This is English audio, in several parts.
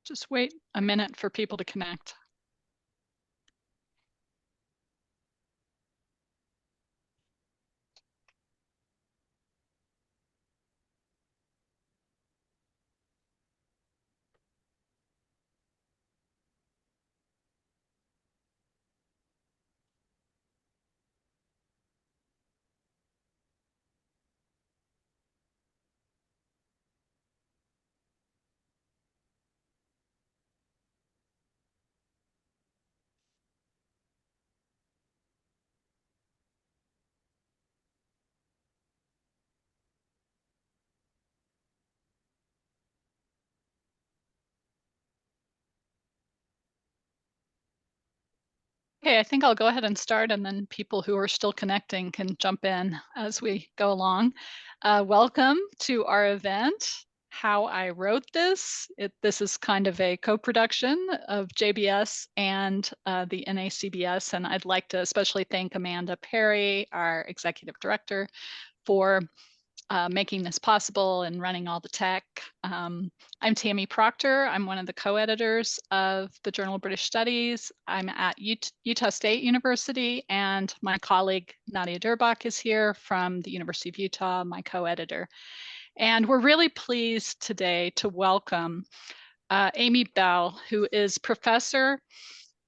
Just wait a minute for people to connect. Okay, I think I'll go ahead and start, and then people who are still connecting can jump in as we go along. Welcome to our event, How I Wrote This. This is kind of a co-production of JBS and the NACBS, and I'd like to especially thank Amanda Perry, our executive director, for making this possible and running all the tech. I'm Tammy Proctor. I'm one of the co-editors of the Journal of British Studies. I'm at Utah State University, and my colleague Nadja Durbach is here from the University of Utah, my co-editor. And we're really pleased today to welcome Amy Bell, who is professor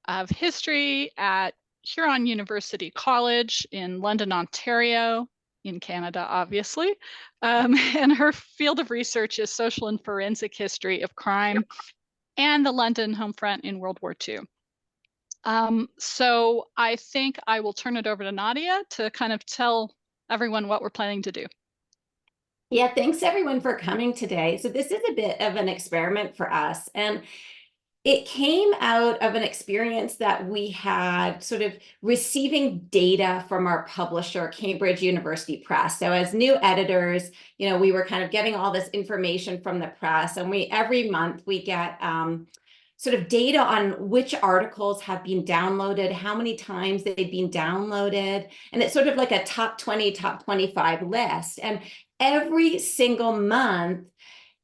of history at Huron University College in London, Ontario, in Canada, obviously. And her field of research is social and forensic history of crime and the London home front in World War II. So I think I will turn it over to Nadja to kind of tell everyone what we're planning to do. Yeah, thanks everyone for coming today. So this is a bit of an experiment for us, and it came out of an experience that we had sort of receiving data from our publisher, Cambridge University Press. So as new editors, we were kind of getting all this information from the press, and every month we get sort of data on which articles have been downloaded, how many times they've been downloaded, and it's sort of like a top 20, top 25 list. And every single month,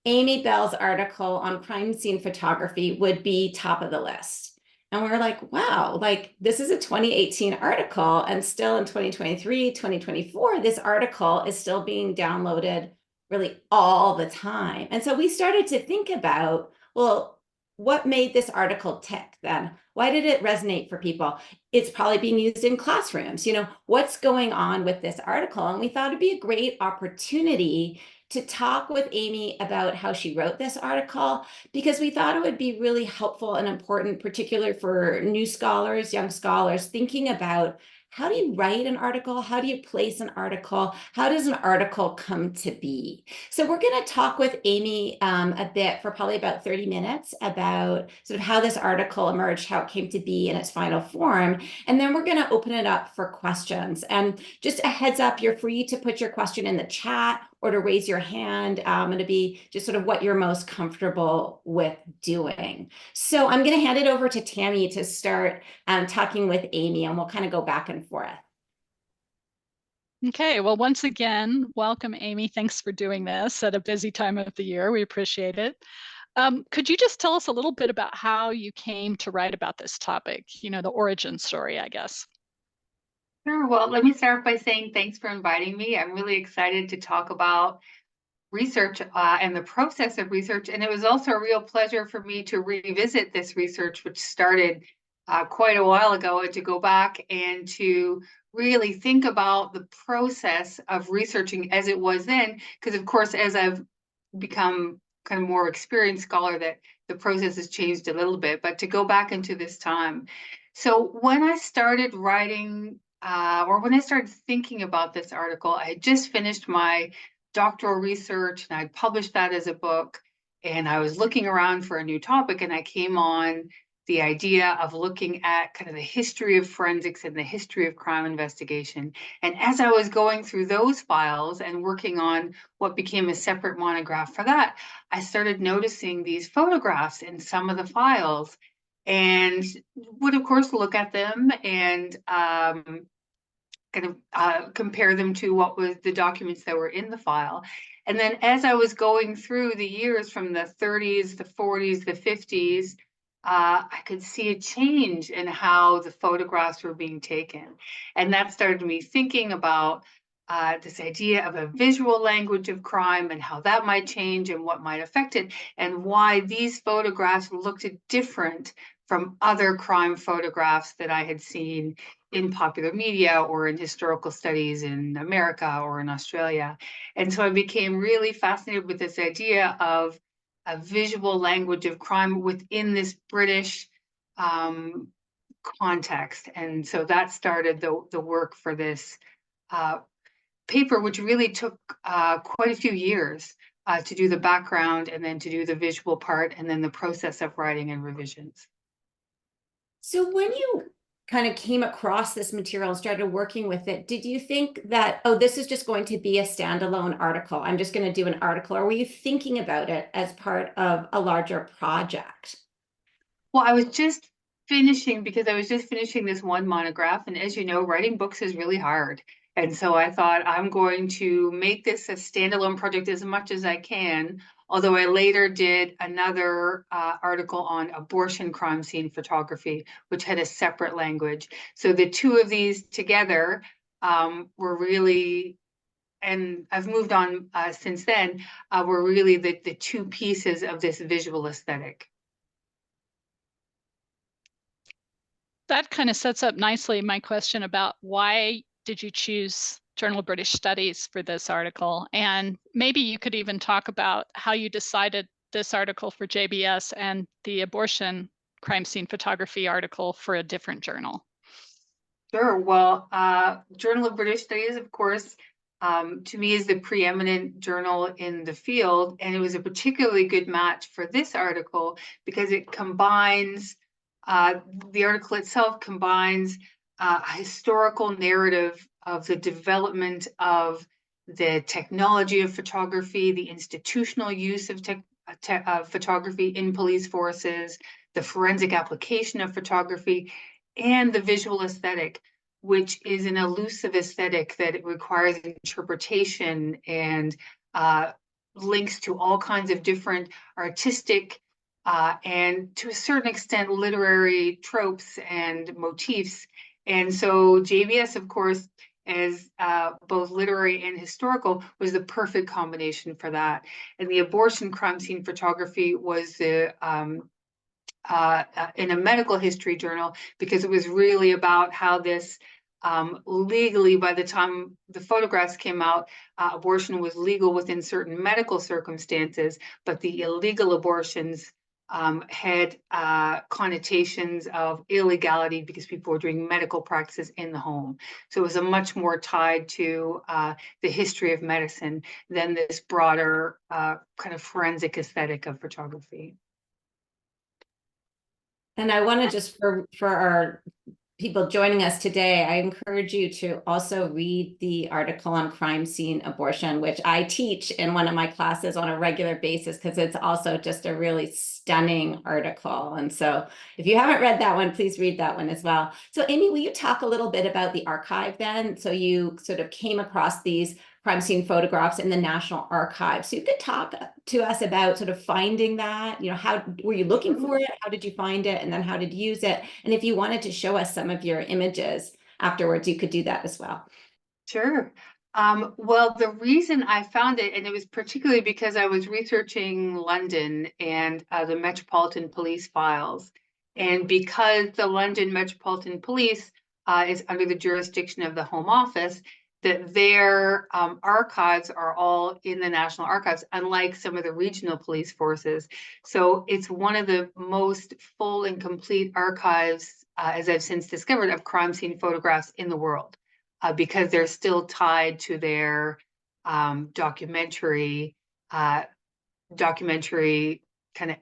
Amy Bell's article on crime scene photography would be top of the list. And we were like, wow, like this is a 2018 article, and still in 2023, 2024, this article is still being downloaded really all the time. And so we started to think about, well, what made this article tick then? Why did it resonate for people? It's probably being used in classrooms. What's going on with this article? And we thought it'd be a great opportunity to talk with Amy about how she wrote this article, because we thought it would be really helpful and important, particularly for new scholars, young scholars, thinking about how do you write an article? How do you place an article? How does an article come to be? So we're going to talk with Amy a bit for probably about 30 minutes about sort of how this article emerged, how it came to be in its final form. And then we're going to open it up for questions. And just a heads up, you're free to put your question in the chat or to raise your hand, and to be just sort of what you're most comfortable with doing. So I'm going to hand it over to Tammy to start talking with Amy, and we'll kind of go back and forth. Okay, well, once again, welcome, Amy. Thanks for doing this at a busy time of the year. We appreciate it. Could you just tell us a little bit about how you came to write about this topic, the origin story, I guess? Sure. Well, let me start by saying thanks for inviting me. I'm really excited to talk about research and the process of research. And it was also a real pleasure for me to revisit this research, which started quite a while ago, and to go back and to really think about the process of researching as it was then. Because, of course, as I've become kind of more experienced scholar, that the process has changed a little bit, but to go back into this time. So when I started writing or when I started thinking about this article, I had just finished my doctoral research and I published that as a book. And I was looking around for a new topic, and I came on the idea of looking at kind of the history of forensics and the history of crime investigation. And as I was going through those files and working on what became a separate monograph for that, I started noticing these photographs in some of the files, and would of course look at them and kind of compare them to what was the documents that were in the file. And then as I was going through the years from the 30s, the 40s, the 50s, I could see a change in how the photographs were being taken. And that started me thinking about this idea of a visual language of crime and how that might change and what might affect it, and why these photographs looked different from other crime photographs that I had seen in popular media or in historical studies in America or in Australia. And so I became really fascinated with this idea of a visual language of crime within this British context. And so that started the work for this paper, which really took quite a few years to do the background and then to do the visual part and then the process of writing and revisions. So when you kind of came across this material and started working with it, did you think that, oh, this is just going to be a standalone article? I'm just going to do an article. Or were you thinking about it as part of a larger project? Well, I was just finishing because I was just finishing this one monograph. And as you know, writing books is really hard. And so I thought I'm going to make this a standalone project as much as I can. Although I later did another article on abortion crime scene photography, which had a separate language. So the two of these together were really, and I've moved on since then, were really the two pieces of this visual aesthetic. That kind of sets up nicely my question about why did you choose Journal of British Studies for this article? And maybe you could even talk about how you decided this article for JBS and the abortion crime scene photography article for a different journal. Sure. Well, Journal of British Studies, of course, to me is the preeminent journal in the field. And it was a particularly good match for this article because it combines, the article itself combines a historical narrative of the development of the technology of photography, the institutional use of photography in police forces, the forensic application of photography, and the visual aesthetic, which is an elusive aesthetic that requires interpretation and links to all kinds of different artistic and to a certain extent literary tropes and motifs. And so JBS, of course, as both literary and historical, was the perfect combination for that. And the abortion crime scene photography was the in a medical history journal, because it was really about how this legally, by the time the photographs came out, abortion was legal within certain medical circumstances, but the illegal abortions had connotations of illegality because people were doing medical practices in the home. So it was a much more tied to the history of medicine than this broader kind of forensic aesthetic of photography. And I want to just, for our people joining us today, I encourage you to also read the article on crime scene abortion, which I teach in one of my classes on a regular basis, because it's also just a really stunning article. And so if you haven't read that one, please read that one as well. So Amy, will you talk a little bit about the archive then? So you sort of came across these crime scene photographs in the National Archives. So you could talk to us about sort of finding that, you know, how were you looking for it? How did you find it? And then how did you use it? And if you wanted to show us some of your images afterwards, you could do that as well. Sure. Well, the reason I found it, and it was particularly because I was researching London and the Metropolitan Police files, and because the London Metropolitan Police is under the jurisdiction of the Home Office, that their archives are all in the National Archives, unlike some of the regional police forces. So it's one of the most full and complete archives, as I've since discovered, of crime scene photographs in the world. Because they're still tied to their documentary kind of,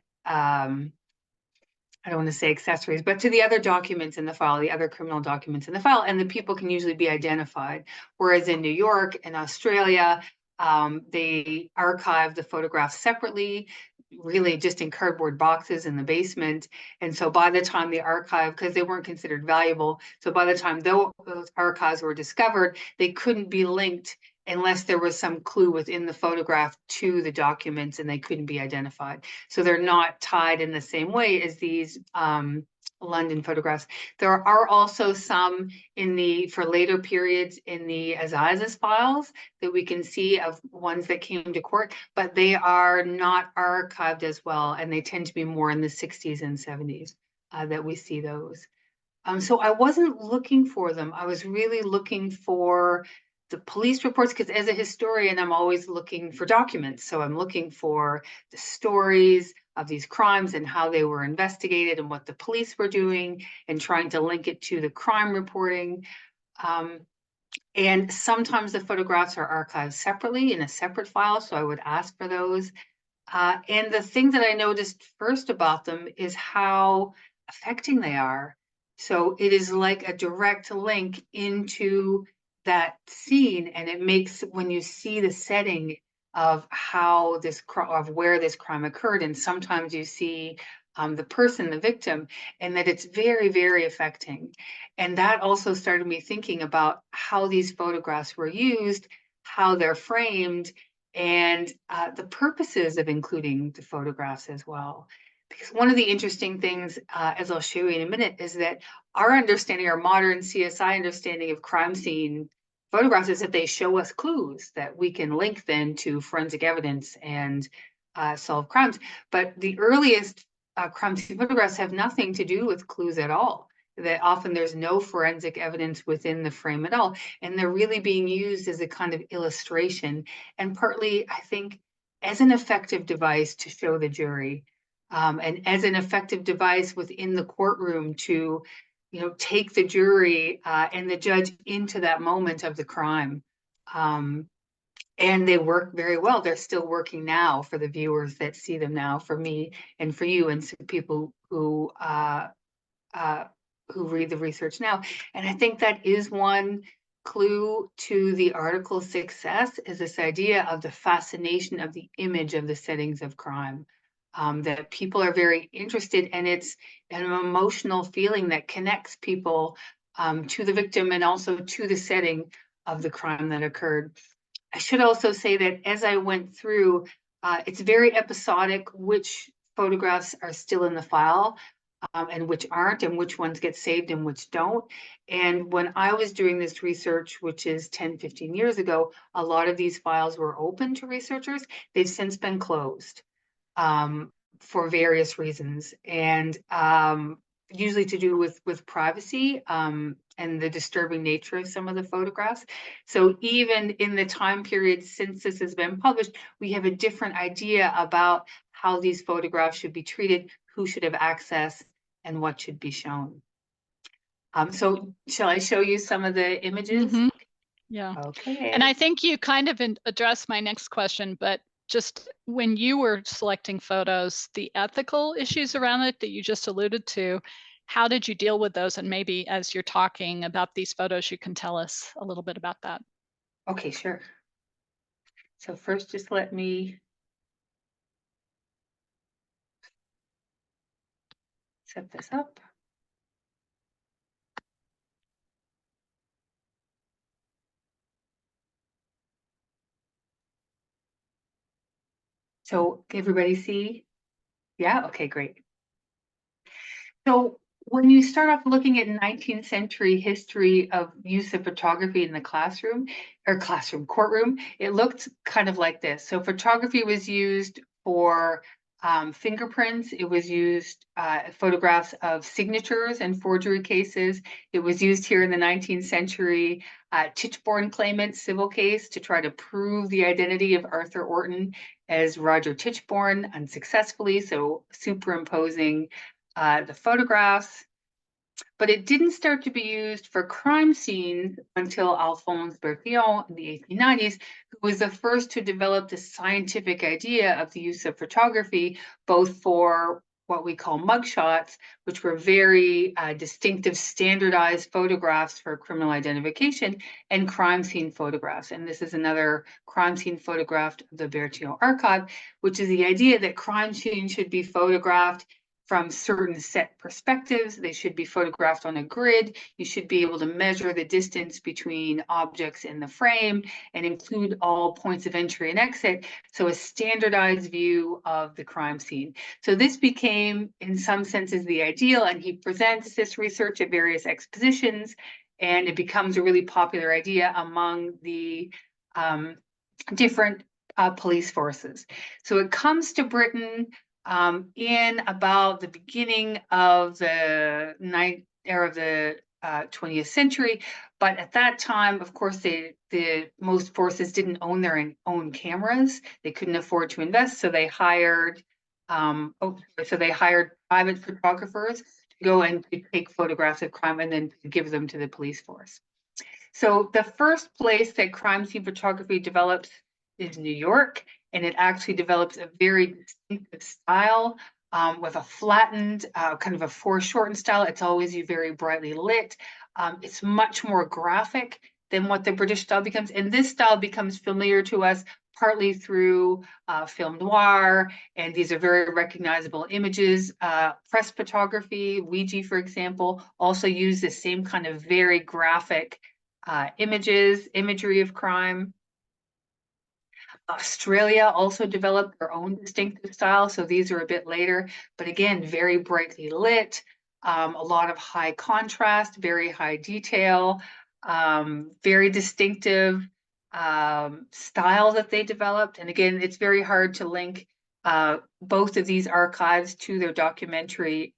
I don't want to say accessories, but to the other documents in the file, the other criminal documents in the file, and the people can usually be identified. Whereas in New York and Australia, they archive the photographs separately. really just in cardboard boxes in the basement. And so by the time the archive, because they weren't considered valuable, so by the time those archives were discovered, they couldn't be linked unless there was some clue within the photograph to the documents, and they couldn't be identified. So they're not tied in the same way as these London photographs. There are also some for later periods in the Assizes files that we can see of ones that came to court, but they are not archived as well, and they tend to be more in the 60s and 70s that we see those. So I wasn't looking for them. I was really looking for the police reports, because as a historian, I'm always looking for documents. So I'm looking for the stories of these crimes and how they were investigated and what the police were doing, and trying to link it to the crime reporting. And sometimes the photographs are archived separately in a separate file, so I would ask for those. And the thing that I noticed first about them is how affecting they are. So it is like a direct link into that scene, and it makes, when you see the setting of how of where this crime occurred, and sometimes you see the person, the victim, and that it's very, very affecting. And that also started me thinking about how these photographs were used, how they're framed, and the purposes of including the photographs as well. Because one of the interesting things, as I'll show you in a minute, is that our understanding, our modern CSI understanding of crime scene photographs, is that they show us clues that we can link then to forensic evidence and solve crimes. But the earliest crime scene photographs have nothing to do with clues at all. That often there's no forensic evidence within the frame at all. And they're really being used as a kind of illustration, and partly, I think, as an effective device to show the jury, and as an effective device within the courtroom to, take the jury and the judge into that moment of the crime. And they work very well. They're still working now for the viewers that see them now, for me and for you, and some people who read the research now. And I think that is one clue to the article's success, is this idea of the fascination of the image of the settings of crime. That people are very interested, and it's an emotional feeling that connects people to the victim and also to the setting of the crime that occurred. I should also say that as I went through, it's very episodic which photographs are still in the file and which aren't, and which ones get saved and which don't. And when I was doing this research, which is 10, 15 years ago, a lot of these files were open to researchers. They've since been closed for various reasons, and usually to do with privacy and the disturbing nature of some of the photographs. So even in the time period since this has been published, we have a different idea about how these photographs should be treated, who should have access, and what should be shown. So shall I show you some of the images? Mm-hmm. Yeah. Okay. And I think you kind of addressed my next question, but just when you were selecting photos, the ethical issues around it that you just alluded to, how did you deal with those? And maybe as you're talking about these photos, you can tell us a little bit about that. Okay, sure. So first, just let me set this up. So everybody see? Yeah, okay, great. So when you start off looking at 19th century history of use of photography in the courtroom, it looked kind of like this. So photography was used for fingerprints. It was used photographs of signatures and forgery cases. It was used here in the 19th century Tichborne claimant civil case to try to prove the identity of Arthur Orton as Roger Tichborne unsuccessfully, so superimposing the photographs. But it didn't start to be used for crime scenes until Alphonse Bertillon in the 1890s, who was the first to develop the scientific idea of the use of photography, both for what we call mugshots, which were very distinctive, standardized photographs for criminal identification, and crime scene photographs. And this is another crime scene photograph of the Bertillon archive, which is the idea that crime scenes should be photographed from certain set perspectives. They should be photographed on a grid. You should be able to measure the distance between objects in the frame and include all points of entry and exit. So a standardized view of the crime scene. So this became, in some senses, the ideal, and he presents this research at various expositions, and it becomes a really popular idea among the different police forces. So it comes to Britain in about the beginning of the 20th century. But at that time, of course, the most forces didn't own their own cameras. They couldn't afford to invest, so they hired private photographers to go and to take photographs of crime and then give them to the police force. So the first place that crime scene photography develops is New York, and it actually develops a very distinctive style with a flattened, kind of a foreshortened style. It's always very brightly lit. It's much more graphic than what the British style becomes, and this style becomes familiar to us partly through film noir, and these are very recognizable images. Press photography, Ouija, for example, also use the same kind of very graphic imagery of crime. Australia also developed their own distinctive style, so these are a bit later, but again, very brightly lit, a lot of high contrast, very high detail, very distinctive style that they developed. And again, it's very hard to link both of these archives to their documentary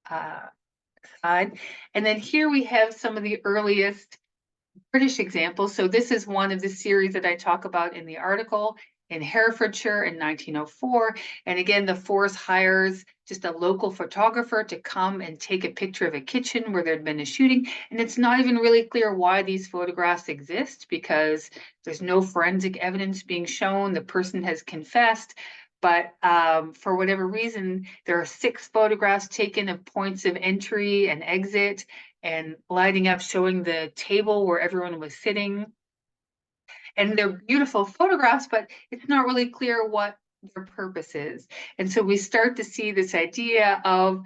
side. And then here we have some of the earliest British examples. So this is one of the series that I talk about in the article in Herefordshire in 1904. And again, the force hires just a local photographer to come and take a picture of a kitchen where there'd been a shooting. And it's not even really clear why these photographs exist, because there's no forensic evidence being shown. The person has confessed. But for whatever reason, there are 6 photographs taken of points of entry and exit, and lighting up, showing the table where everyone was sitting. And they're beautiful photographs, but it's not really clear what their purpose is. And so we start to see this idea of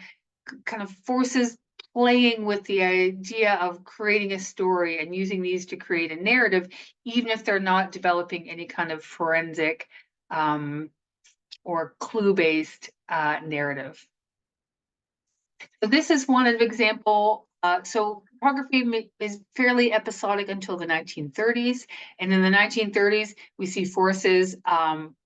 kind of forces playing with the idea of creating a story and using these to create a narrative, even if they're not developing any kind of forensic or clue-based narrative. So this is one example. So photography is fairly episodic until the 1930s. And in the 1930s, we see forces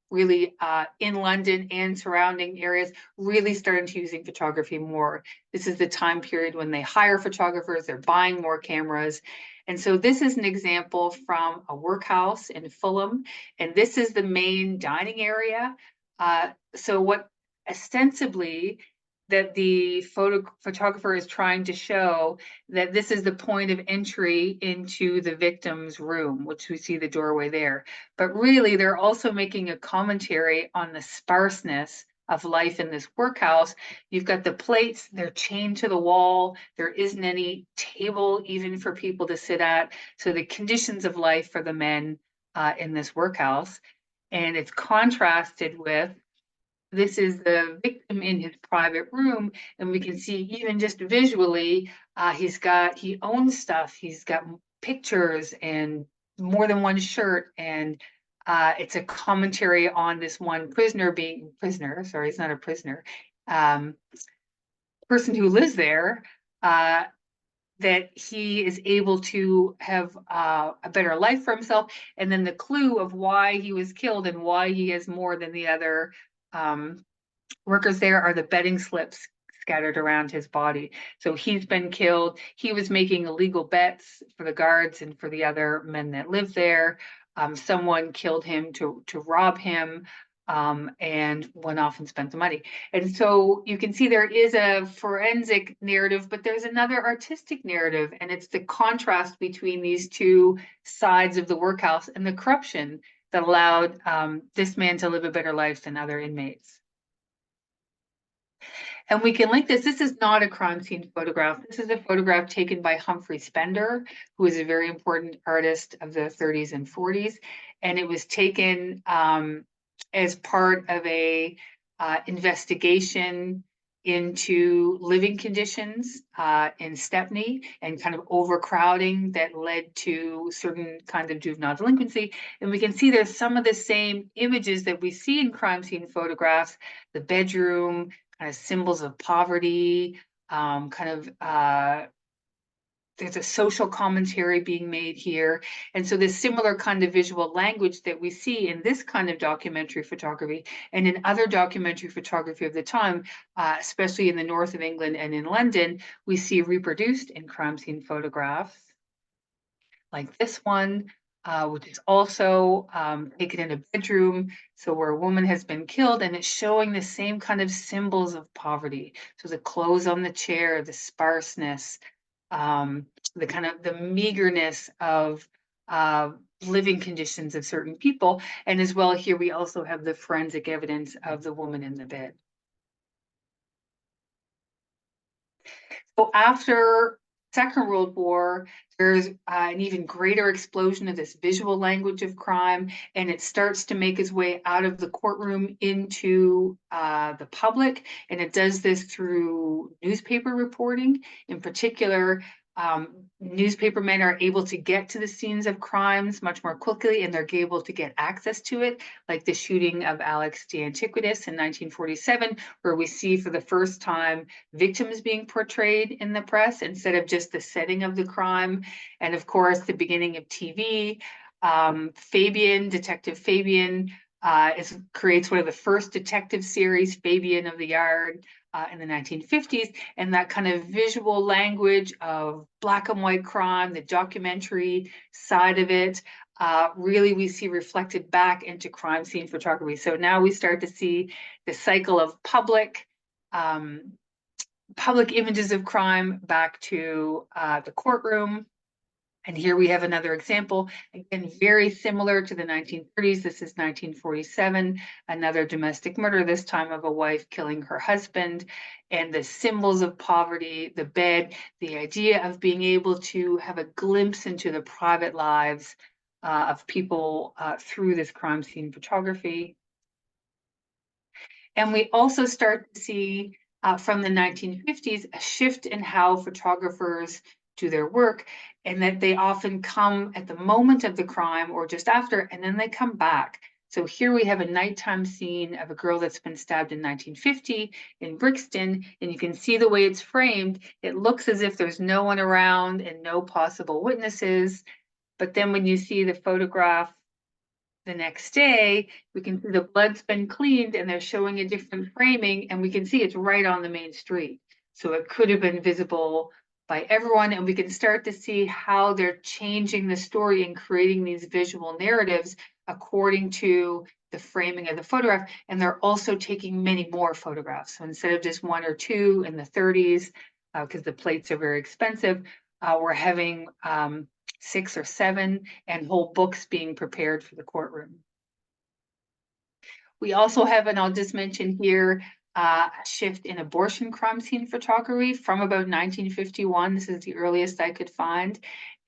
really in London and surrounding areas really starting to using photography more. This is the time period when they hire photographers, they're buying more cameras. And so this is an example from a workhouse in Fulham, and this is the main dining area. So what ostensibly that the photographer is trying to show that this is the point of entry into the victim's room, which we see the doorway there. But really, they're also making a commentary on the sparseness of life in this workhouse. You've got the plates, they're chained to the wall. There isn't any table even for people to sit at. So the conditions of life for the men in this workhouse. And it's contrasted with, this is the victim in his private room, and we can see even just visually, he owns stuff. He's got pictures and more than one shirt, and it's a commentary on this one prisoner, sorry, he's not a prisoner, person who lives there, that he is able to have a better life for himself. And then the clue of why he was killed and why he has more than the other workers there are the betting slips scattered around his body. So he's been killed. He was making illegal bets for the guards and for the other men that live there. Someone killed him to rob him, and went off and spent the money. And so you can see there is a forensic narrative, but there's another artistic narrative, and it's the contrast between these two sides of the workhouse and the corruption that allowed this man to live a better life than other inmates. And we can link this. This is not a crime scene photograph. This is a photograph taken by Humphrey Spender, who is a very important artist of the 30s and 40s. And it was taken as part of a investigation into living conditions in Stepney and kind of overcrowding that led to certain kind of juvenile delinquency. And we can see there's some of the same images that we see in crime scene photographs, the bedroom, kind of symbols of poverty, there's a social commentary being made here. And so this similar kind of visual language that we see in this kind of documentary photography and in other documentary photography of the time, especially in the north of England and in London, we see reproduced in crime scene photographs like this one, which is also taken in a bedroom, so where a woman has been killed, and it's showing the same kind of symbols of poverty. So the clothes on the chair, the sparseness, the kind of the meagerness of living conditions of certain people. And as well, here we also have the forensic evidence of the woman in the bed. So after Second World War, there's an even greater explosion of this visual language of crime, and it starts to make its way out of the courtroom into the public, and it does this through newspaper reporting. In particular, newspapermen are able to get to the scenes of crimes much more quickly, and they're able to get access to it, like the shooting of Alex de Antiquitas in 1947, where we see for the first time victims being portrayed in the press instead of just the setting of the crime. And of course, the beginning of TV. Detective Fabian creates one of the first detective series, Fabian of the Yard, in the 1950s, and that kind of visual language of black and white crime, the documentary side of it, really we see reflected back into crime scene photography. So now we start to see the cycle of public images of crime back to the courtroom. And here we have another example, again, very similar to the 1930s. This is 1947, another domestic murder, this time of a wife killing her husband, and the symbols of poverty, the bed, the idea of being able to have a glimpse into the private lives of people through this crime scene photography. And we also start to see from the 1950s a shift in how photographers do their work, and that they often come at the moment of the crime or just after, and then they come back. So here we have a nighttime scene of a girl that's been stabbed in 1950 in Brixton, and you can see the way it's framed. It looks as if there's no one around and no possible witnesses. But then when you see the photograph the next day, we can see the blood's been cleaned and they're showing a different framing, and we can see it's right on the main street. So it could have been visible by everyone, and we can start to see how they're changing the story and creating these visual narratives according to the framing of the photograph. And they're also taking many more photographs. So instead of just one or two in the 30s, because the plates are very expensive, we're having 6 or 7, and whole books being prepared for the courtroom. We also have, and I'll just mention here, a shift in abortion crime scene photography from about 1951. This is the earliest I could find.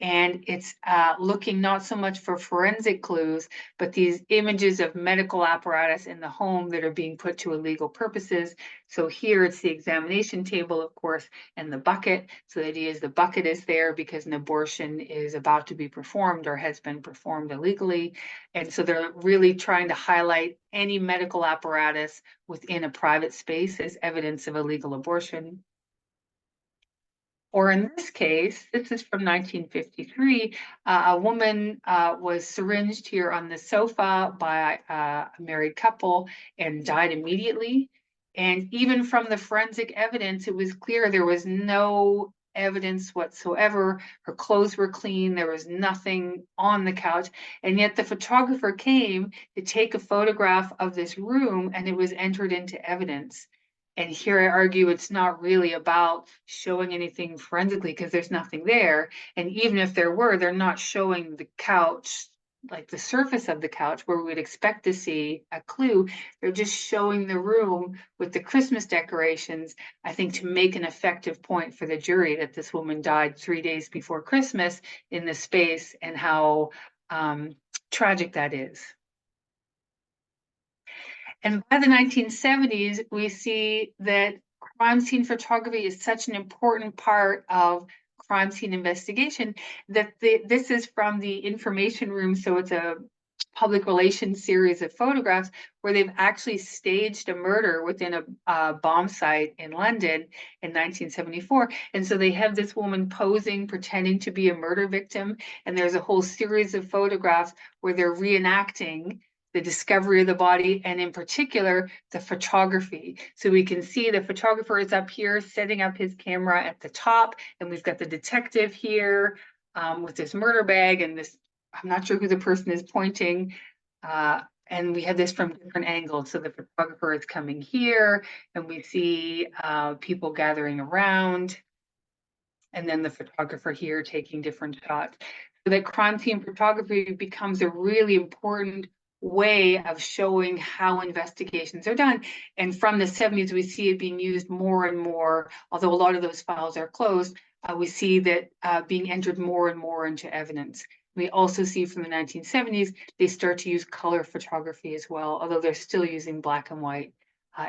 And it's looking not so much for forensic clues, but these images of medical apparatus in the home that are being put to illegal purposes. So here it's the examination table, of course, and the bucket. So the idea is the bucket is there because an abortion is about to be performed or has been performed illegally. And so they're really trying to highlight any medical apparatus within a private space as evidence of illegal abortion. Or in this case, this is from 1953, a woman was syringed here on the sofa by a married couple and died immediately. And even from the forensic evidence, it was clear there was no evidence whatsoever. Her clothes were clean, there was nothing on the couch. And yet the photographer came to take a photograph of this room, and it was entered into evidence. And here I argue it's not really about showing anything forensically because there's nothing there. And even if there were, they're not showing the couch like the surface of the couch where we would expect to see a clue. They're just showing the room with the Christmas decorations, I think, to make an effective point for the jury that this woman died 3 days before Christmas in this space, and how tragic that is. And by the 1970s, we see that crime scene photography is such an important part of crime scene investigation that this is from the information room. So it's a public relations series of photographs where they've actually staged a murder within a bomb site in London in 1974. And so they have this woman posing, pretending to be a murder victim. And there's a whole series of photographs where they're reenacting the discovery of the body, and in particular, the photography. So we can see the photographer is up here setting up his camera at the top, and we've got the detective here with this murder bag and this, I'm not sure who the person is pointing. And we have this from different angles. So the photographer is coming here, and we see people gathering around, and then the photographer here taking different shots. So that crime scene photography becomes a really important way of showing how investigations are done. And from the 70s, we see it being used more and more, although a lot of those files are closed, we see that being entered more and more into evidence. We also see from the 1970s, they start to use color photography as well, although they're still using black and white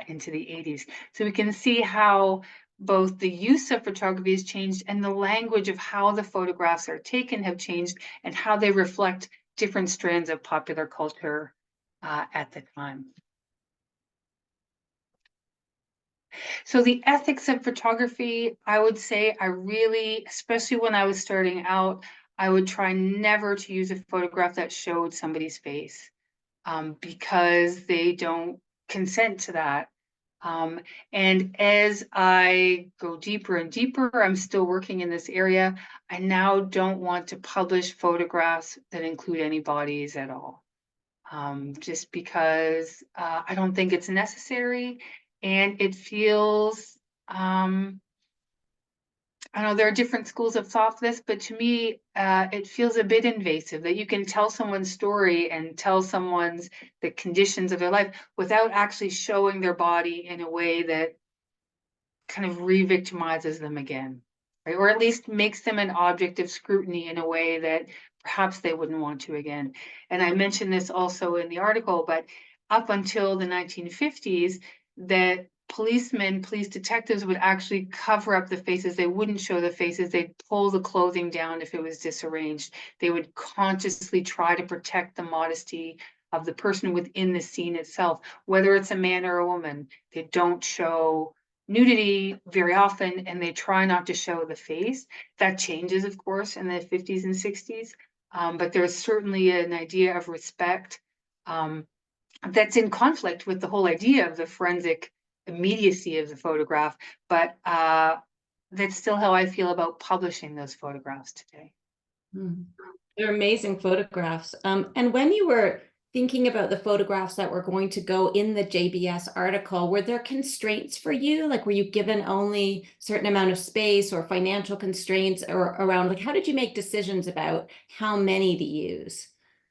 into the 80s. So we can see how both the use of photography has changed and the language of how the photographs are taken have changed, and how they reflect different strands of popular culture at the time. So the ethics of photography, I would say I really, especially when I was starting out, I would try never to use a photograph that showed somebody's face because they don't consent to that. And as I go deeper and deeper, I'm still working in this area. I now don't want to publish photographs that include any bodies at all, just because I don't think it's necessary, and it feels, I know there are different schools of thought for this, but to me, it feels a bit invasive that you can tell someone's story and tell someone's the conditions of their life without actually showing their body in a way that kind of re-victimizes them again, right? Or at least makes them an object of scrutiny in a way that perhaps they wouldn't want to again. And I mentioned this also in the article, but up until the 1950s, that police detectives would actually cover up the faces. They wouldn't show the faces. They'd pull the clothing down if it was disarranged. They would consciously try to protect the modesty of the person within the scene itself, whether it's a man or a woman. They don't show nudity very often, and they try not to show the face. That changes, of course, in the 50s and 60s, but there's certainly an idea of respect that's in conflict with the whole idea of the forensic immediacy of the photograph, but that's still how I feel about publishing those photographs today. They're amazing photographs. And when you were thinking about the photographs that were going to go in the JBS article, were there constraints for you? Like, were you given only a certain amount of space or financial constraints or around, like, how did you make decisions about how many to use?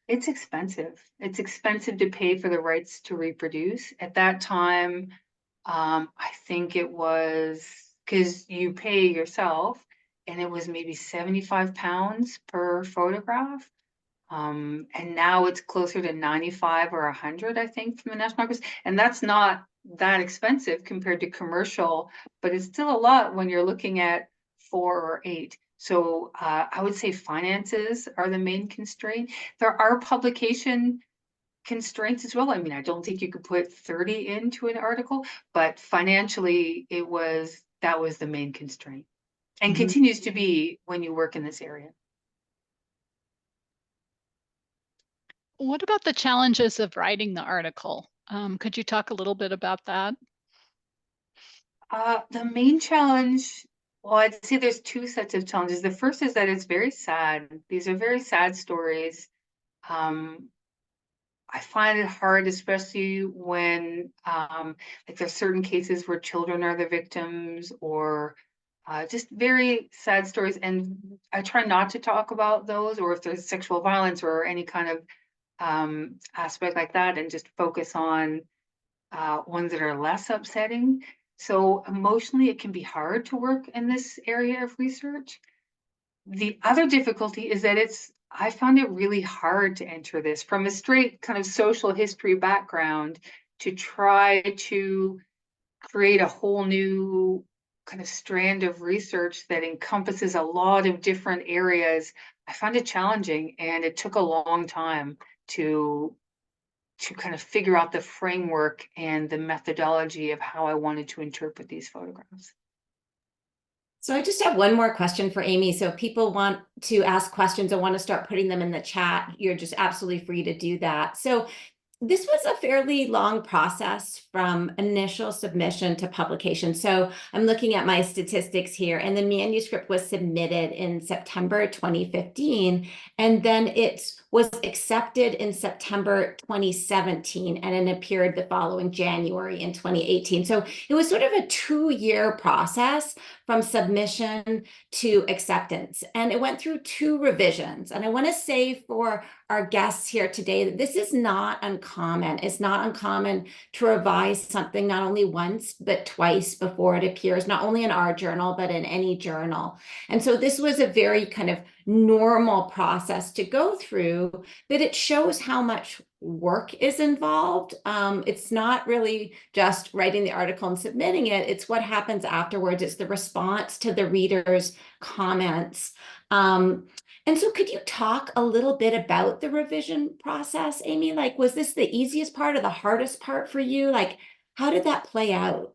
It's expensive. It's expensive to pay for the rights to reproduce. At that time, I think it was because you pay yourself, and it was maybe 75 pounds per photograph. And now it's closer to 95 or 100, I think, from the National Archives. And that's not that expensive compared to commercial, but it's still a lot when you're looking at 4 or 8. So I would say finances are the main constraint. There are publication constraints as well. I mean, I don't think you could put 30 into an article, but financially that was the main constraint, and continues to be when you work in this area. What about the challenges of writing the article? Could you talk a little bit about that? The main challenge, well, I'd say there's two sets of challenges. The first is that it's very sad. These are very sad stories. I find it hard, especially when like there's certain cases where children are the victims, or just very sad stories. And I try not to talk about those, or if there's sexual violence or any kind of aspect like that, and just focus on ones that are less upsetting. So emotionally, it can be hard to work in this area of research. The other difficulty is that I found it really hard to enter this from a straight kind of social history background, to try to create a whole new kind of strand of research that encompasses a lot of different areas. I found it challenging, and it took a long time to kind of figure out the framework and the methodology of how I wanted to interpret these photographs. So I just have one more question for Amy. So if people want to ask questions or want to start putting them in the chat, you're just absolutely free to do that. So this was a fairly long process from initial submission to publication. So I'm looking at my statistics here, and the manuscript was submitted in September 2015, and then it was accepted in September 2017, and it appeared the following January in 2018. So it was sort of a 2-year process from submission to acceptance, and it went through 2 revisions. And I want to say for our guests here today that this is not uncommon. It's not uncommon to revise something not only once, but twice before it appears, not only in our journal, but in any journal. And so this was a very kind of normal process to go through, but it shows how much work is involved. It's not really just writing the article and submitting it. It's what happens afterwards. It's the response to the readers' comments. And so could you talk a little bit about the revision process, Amy? Like, was this the easiest part or the hardest part for you? Like, how did that play out?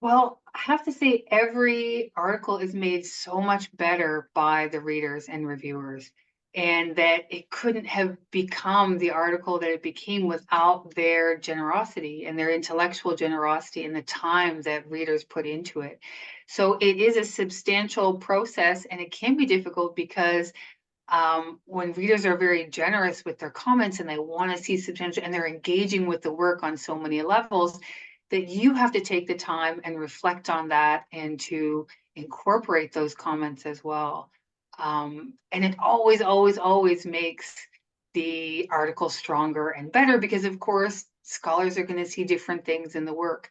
Well, I have to say, every article is made so much better by the readers and reviewers, and that it couldn't have become the article that it became without their generosity and their intellectual generosity and the time that readers put into it. So it is a substantial process, and it can be difficult because when readers are very generous with their comments and they want to see substantial, and they're engaging with the work on so many levels, that you have to take the time and reflect on that and to incorporate those comments as well. And it always, always, always makes the article stronger and better, because of course scholars are going to see different things in the work.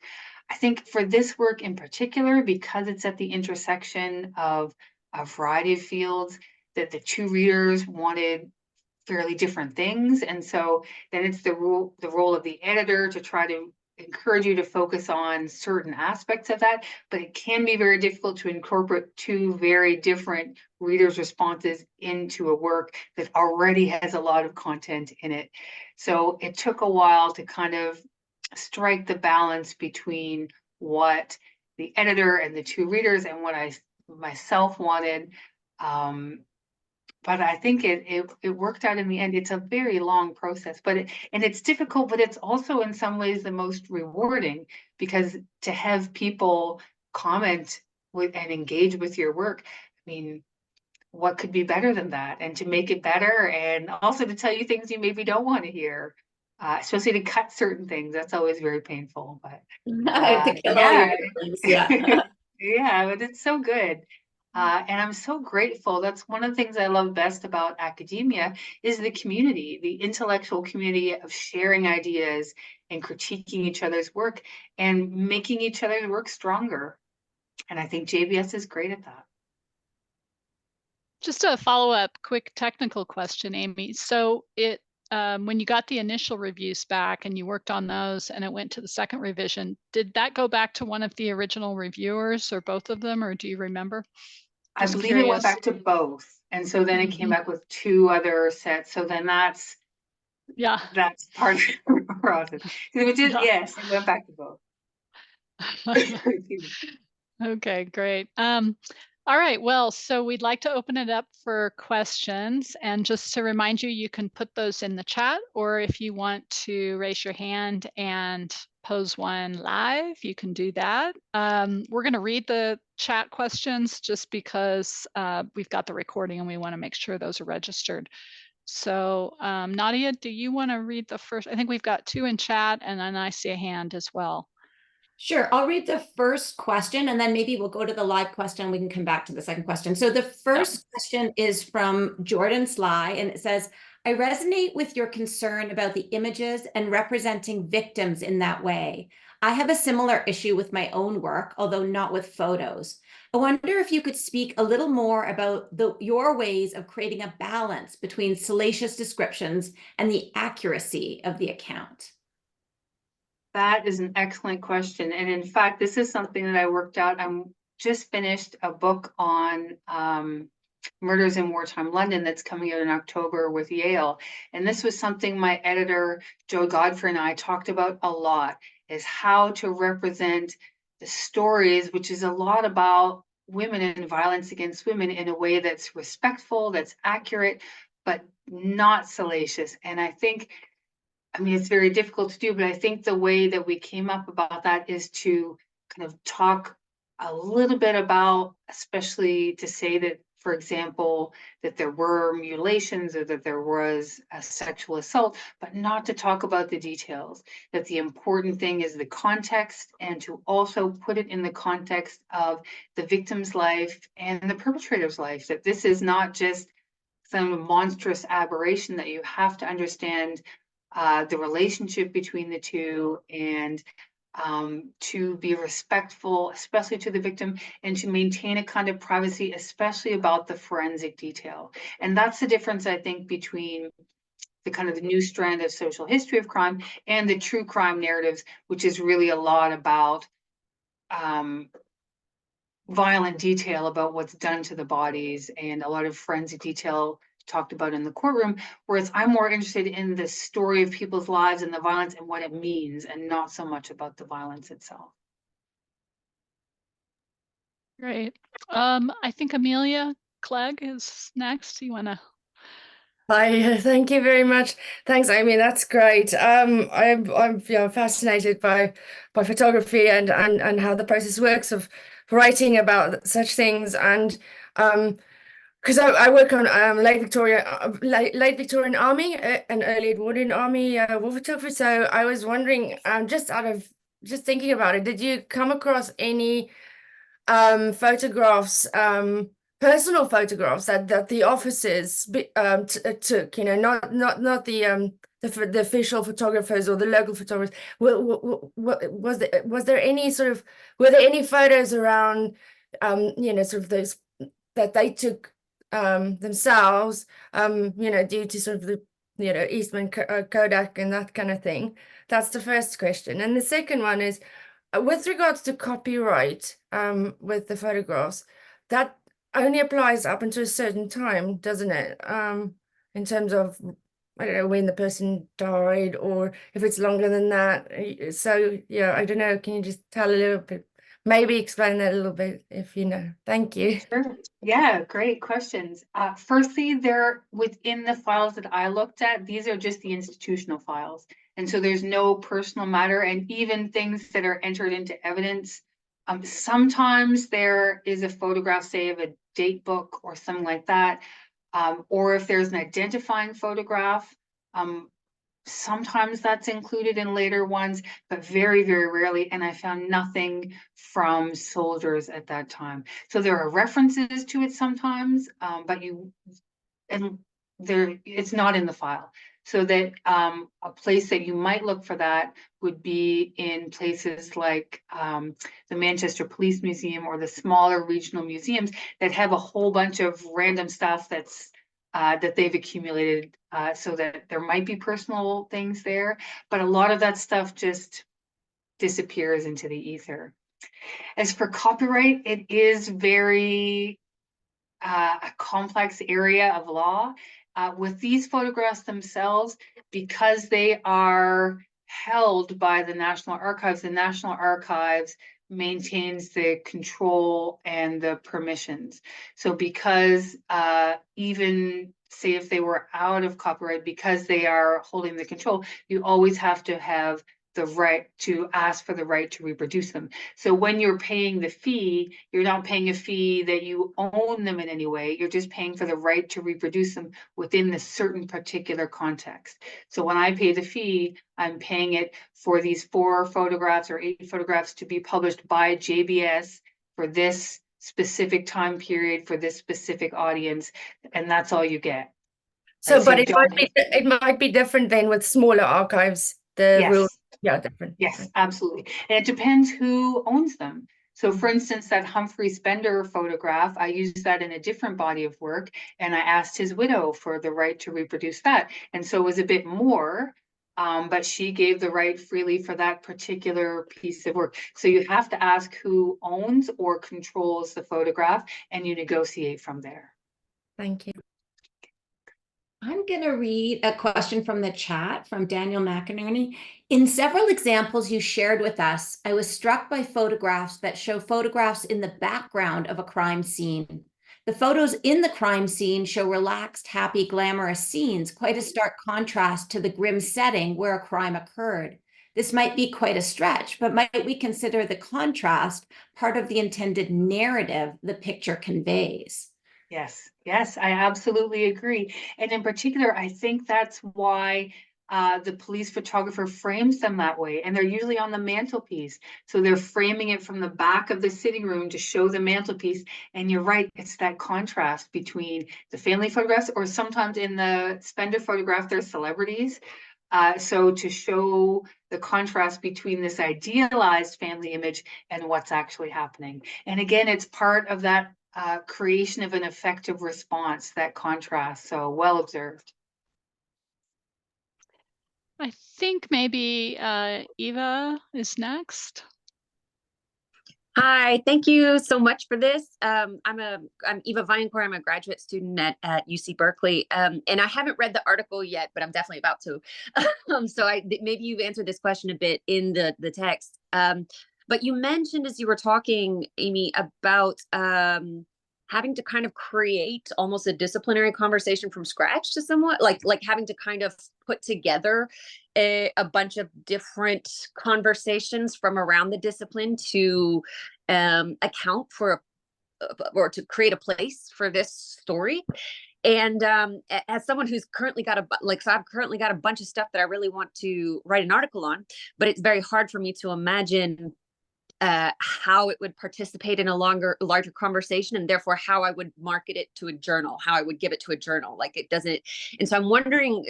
I think for this work in particular, because it's at the intersection of a variety of fields, that the 2 readers wanted fairly different things. And so then it's the role of the editor to try to encourage you to focus on certain aspects of that, but it can be very difficult to incorporate 2 very different readers' responses into a work that already has a lot of content in it. So it took a while to kind of strike the balance between what the editor and the 2 readers and what I myself wanted. But I think it worked out in the end. It's a very long process, but it's difficult, but it's also in some ways the most rewarding, because to have people comment with and engage with your work, I mean, what could be better than that? And to make it better, and also to tell you things you maybe don't want to hear, especially to cut certain things. That's always very painful, but To kill all your yeah. feelings, yeah. Yeah, but it's so good. And I'm so grateful. That's one of the things I love best about academia, is the community, the intellectual community of sharing ideas and critiquing each other's work and making each other's work stronger. And I think JBS is great at that. Just a follow-up quick technical question, Amy. So when you got the initial reviews back and you worked on those and it went to the second revision, did that go back to one of the original reviewers or both of them, or do you remember? I Just believe it went curious. back to both. And so then it came Mhm. back with 2 other sets. So then Yeah. that's part of the process. It did, Yeah. yes, it went back to both. Okay, great. All right, well, so we'd like to open it up for questions. And just to remind you, you can put those in the chat, or if you want to raise your hand and pose one live, you can do that. We're going to read the chat questions just because we've got the recording and we want to make sure those are registered. So Nadja, do you want to read the first? I think we've got 2 in chat, and then I see a hand as well. Sure. I'll read the first question and then maybe we'll go to the live question. We can come back to the second question. So the first question is from Jordan Sly, and it says, I resonate with your concern about the images and representing victims in that way. I have a similar issue with my own work, although not with photos. I wonder if you could speak a little more about your ways of creating a balance between salacious descriptions and the accuracy of the account. That is an excellent question. And in fact, this is something that I worked out. I'm just finished a book on murders in wartime London that's coming out in October with Yale. And this was something my editor, Joe Godfrey, and I talked about a lot, is how to represent the stories, which is a lot about women and violence against women in a way that's respectful, that's accurate, but not salacious. And I think, I mean, it's very difficult to do, but I think the way that we came up about that is to kind of talk a little bit about, especially to say that, for example, that there were mutilations or that there was a sexual assault, but not to talk about the details. That the important thing is the context, and to also put it in the context of the victim's life and the perpetrator's life, that this is not just some monstrous aberration, that you have to understand the relationship between the two, and to be respectful, especially to the victim, and to maintain a kind of privacy, especially about the forensic detail. And that's the difference, I think, between the kind of the new strand of social history of crime and the true crime narratives, which is really a lot about violent detail about what's done to the bodies, and a lot of forensic detail talked about in the courtroom, whereas I'm more interested in the story of people's lives and the violence and what it means, and not so much about the violence itself. Great. I think Amelia Clegg is next. You want to? Hi, thank you very much. Thanks, Amy. That's great. I'm fascinated by photography and how the process works of writing about such things, and because I work on late Victorian Army and early Edwardian Army war photography. So I was wondering, just thinking about it, did you come across any photographs, personal photographs that the officers took, not the official photographers or the local photographers? Was there any sort of, were there any photos around, sort of those that they took themselves, due to sort of the, Eastman Kodak and that kind of thing? That's the first question. And the second one is, with regards to copyright, with the photographs, that only applies up until a certain time, doesn't it? In terms of, I don't know, when the person died, or if it's longer than that. So, yeah, I don't know. Can you just tell a little bit, maybe explain that a little bit if you know? Thank you. Sure. Yeah, great questions. Firstly, they're within the files that I looked at. These are just the institutional files. And so there's no personal matter, and even things that are entered into evidence. Sometimes there is a photograph, say, of a date book or something like that. Or if there's an identifying photograph, sometimes that's included in later ones, but very, very rarely. And I found nothing from soldiers at that time. So there are references to it sometimes, but it's not in the file. So that a place that you might look for that would be in places like the Manchester Police Museum or the smaller regional museums that have a whole bunch of random stuff that's that they've accumulated, so that there might be personal things there, but a lot of that stuff just disappears into the ether. As for copyright, it is very a complex area of law. With these photographs themselves, because they are held by the National Archives maintains the control and the permissions. So because even say if they were out of copyright, because they are holding the control, you always have to have the right to ask for the right to reproduce them. So when you're paying the fee, you're not paying a fee that you own them in any way. You're just paying for the right to reproduce them within the certain particular context. So when I pay the fee, I'm paying it for these 4 photographs or 8 photographs to be published by JBS for this specific time period for this specific audience, and that's all you get. So, Right? but So it might be different then with smaller archives. The rules, yes. yeah, different. Yes, absolutely. And it depends who owns them. So for instance, that Humphrey Spender photograph, I used that in a different body of work, and I asked his widow for the right to reproduce that. And so it was a bit more, but she gave the right freely for that particular piece of work. So you have to ask who owns or controls the photograph, and you negotiate from there. Thank you. I'm going to read a question from the chat from Daniel McInerney. In several examples you shared with us, I was struck by photographs that show photographs in the background of a crime scene. The photos in the crime scene show relaxed, happy, glamorous scenes, quite a stark contrast to the grim setting where a crime occurred. This might be quite a stretch, but might we consider the contrast part of the intended narrative the picture conveys? Yes, yes, I absolutely agree. And in particular, I think that's why the police photographer frames them that way. And they're usually on the mantelpiece. So they're framing it from the back of the sitting room to show the mantelpiece. And you're right, it's that contrast between the family photographs, or sometimes in the Spender photograph, they're celebrities. So to show the contrast between this idealized family image and what's actually happening. And again, it's part of that creation of an effective response, that contrast. So well observed. I think maybe Eva is next. Hi, thank you so much for this. I'm Eva Vinecourt. I'm a graduate student at UC Berkeley, and I haven't read the article yet, but I'm definitely about to. So maybe you've answered this question a bit in the text. But you mentioned as you were talking, Amy, about having to kind of create almost a disciplinary conversation from scratch to somewhat like having to kind of put together a bunch of different conversations from around the discipline to account for or to create a place for this story. And as someone who's currently got so I've currently got a bunch of stuff that I really want to write an article on, but it's very hard for me to imagine how it would participate in a larger conversation, and therefore how I would market it to a journal, how I would give it to a journal. Like it doesn't. And so I'm wondering,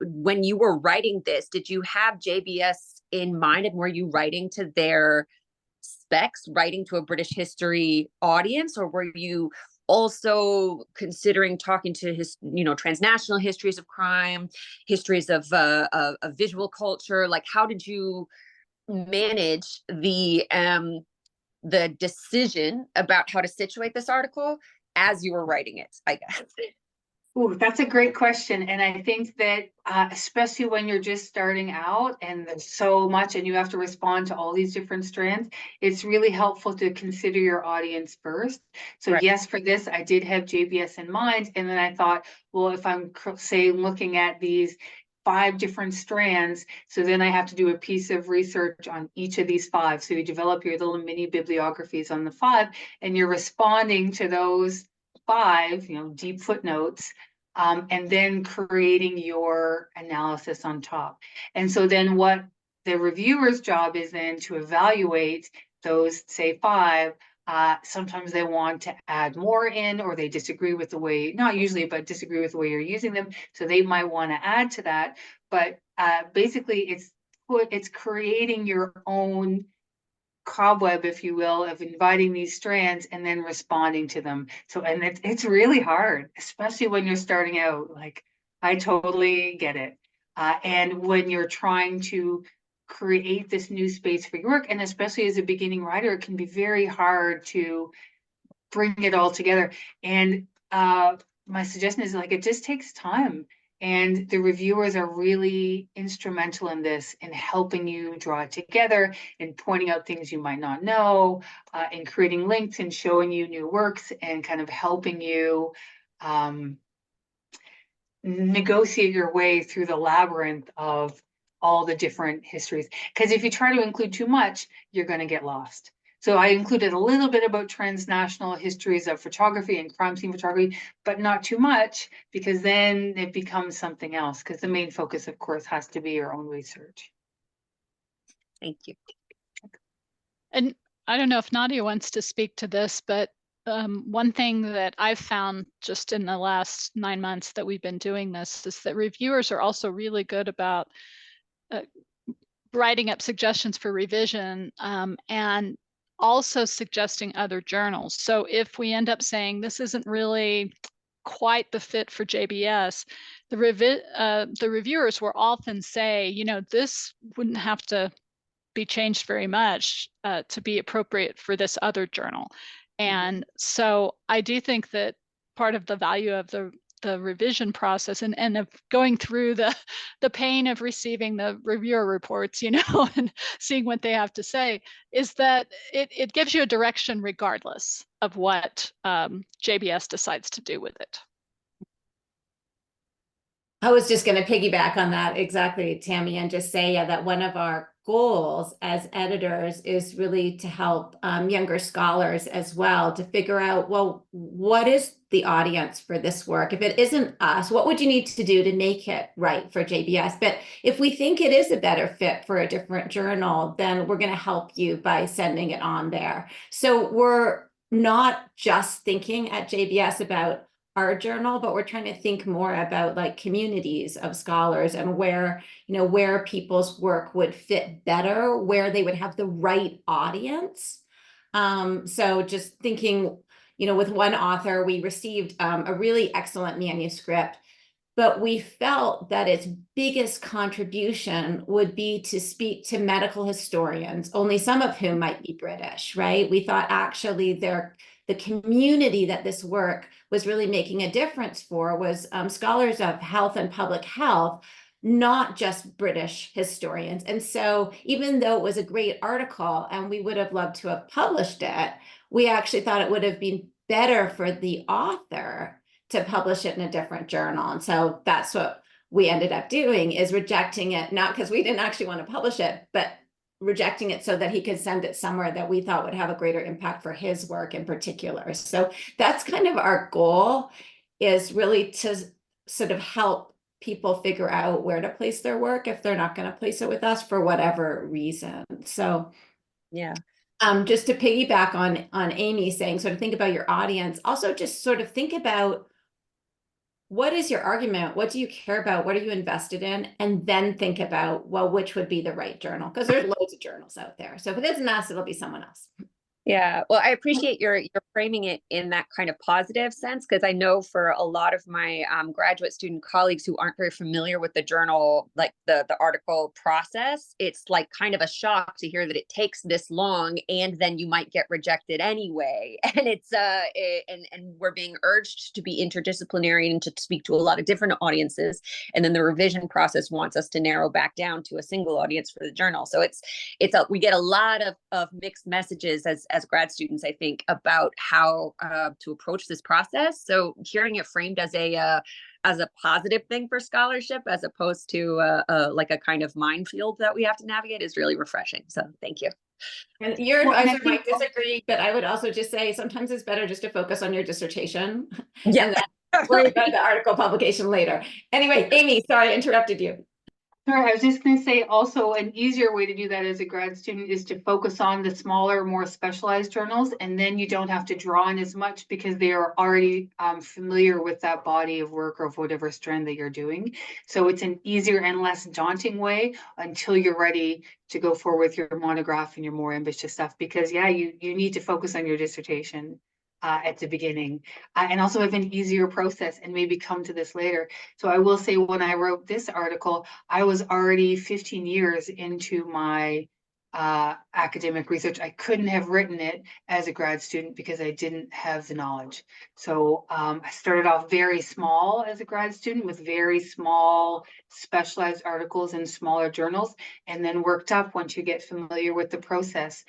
when you were writing this, did you have JBS in mind, and were you writing to their specs, writing to a British history audience, or were you also considering talking to transnational histories of crime, histories of visual culture? Like, how did you manage the decision about how to situate this article as you were writing it, I guess? Ooh, that's a great question. And I think that especially when you're just starting out and there's so much and you have to respond to all these different strands, it's really helpful to consider your audience first. So Right. Yes, for this, I did have JBS in mind. And then I thought, well, if I'm say looking at these 5 different strands, so then I have to do a piece of research on each of these 5. So you develop your little mini bibliographies on the 5, and you're responding to those 5, deep footnotes, and then creating your analysis on top. And so then what the reviewer's job is then to evaluate those, say 5. Sometimes they want to add more in, or they disagree with the way, not usually, but disagree with the way you're using them. So they might want to add to that. But basically it's creating your own cobweb, if you will, of inviting these strands and then responding to them. So, and it's really hard, especially when you're starting out. Like, I totally get it. And when you're trying to create this new space for your work, and especially as a beginning writer, it can be very hard to bring it all together. And my suggestion is, like, it just takes time. And the reviewers are really instrumental in this, in helping you draw it together, in pointing out things you might not know, in creating links and showing you new works, and kind of helping you negotiate your way through the labyrinth of all the different histories. Because if you try to include too much, you're going to get lost. So I included a little bit about transnational histories of photography and crime scene photography, but not too much, because then it becomes something else. Because the main focus, of course, has to be your own research. Thank you. And I don't know if Nadja wants to speak to this, but one thing that I've found just in the last 9 months that we've been doing this is that reviewers are also really good about writing up suggestions for revision, and also suggesting other journals. So if we end up saying this isn't really quite the fit for JBS, the reviewers will often say, you know, this wouldn't have to be changed very much to be appropriate for this other journal. And so I do think that part of the value of the revision process and of going through the pain of receiving the reviewer reports, you know, and seeing what they have to say, is that it gives you a direction regardless of what JBS decides to do with it. I was just going to piggyback on that exactly, Tammy, and just say that one of our goals as editors is really to help younger scholars as well to figure out, well, what is the audience for this work? If it isn't us, what would you need to do to make it right for JBS? But if we think it is a better fit for a different journal, then we're going to help you by sending it on there. So we're not just thinking at JBS about our journal, but we're trying to think more about like communities of scholars and where, you know, where people's work would fit better, where they would have the right audience. So just thinking, you know, with one author, we received a really excellent manuscript, but we felt that its biggest contribution would be to speak to medical historians, only some of whom might be British, right? We thought actually the community that this work was really making a difference for was scholars of health and public health, not just British historians. And so even though it was a great article and we would have loved to have published it, we actually thought it would have been better for the author to publish it in a different journal. And so that's what we ended up doing, is rejecting it, not because we didn't actually want to publish it, but rejecting it so that he could send it somewhere that we thought would have a greater impact for his work in particular. So that's kind of our goal, is really to sort of help people figure out where to place their work if they're not going to place it with us for whatever reason. So yeah. Just to piggyback on Amy saying, sort of think about your audience, also just sort of think about what is your argument? What do you care about? What are you invested in? And then think about, well, which would be the right journal? Because there's loads of journals out there. So if it isn't us, it'll be someone else. Yeah, well, I appreciate your framing it in that kind of positive sense, because I know for a lot of my graduate student colleagues who aren't very familiar with the journal, like the article process, it's like kind of a shock to hear that it takes this long and then you might get rejected anyway. And it's and we're being urged to be interdisciplinary and to speak to a lot of different audiences. And then the revision process wants us to narrow back down to a single audience for the journal. So we get a lot of mixed messages as grad students, I think, about how to approach this process. So hearing it framed as a positive thing for scholarship, as opposed to like a kind of minefield that we have to navigate, is really refreshing. So thank you. And your advisor might disagree, but I would also just say sometimes it's better just to focus on your dissertation and then worry about the article publication later. Anyway, Amy, sorry, I interrupted you. Sure, I was just going to say also an easier way to do that as a grad student is to focus on the smaller, more specialized journals, and then you don't have to draw on as much because they are already familiar with that body of work or of whatever strand that you're doing. So it's an easier and less daunting way until you're ready to go forward with your monograph and your more ambitious stuff, because yeah, you need to focus on your dissertation at the beginning, and also have an easier process, and maybe come to this later. So I will say, when I wrote this article, I was already 15 years into my academic research. I couldn't have written it as a grad student because I didn't have the knowledge. So I started off very small as a grad student with very small specialized articles in smaller journals, and then worked up once you get familiar with the process.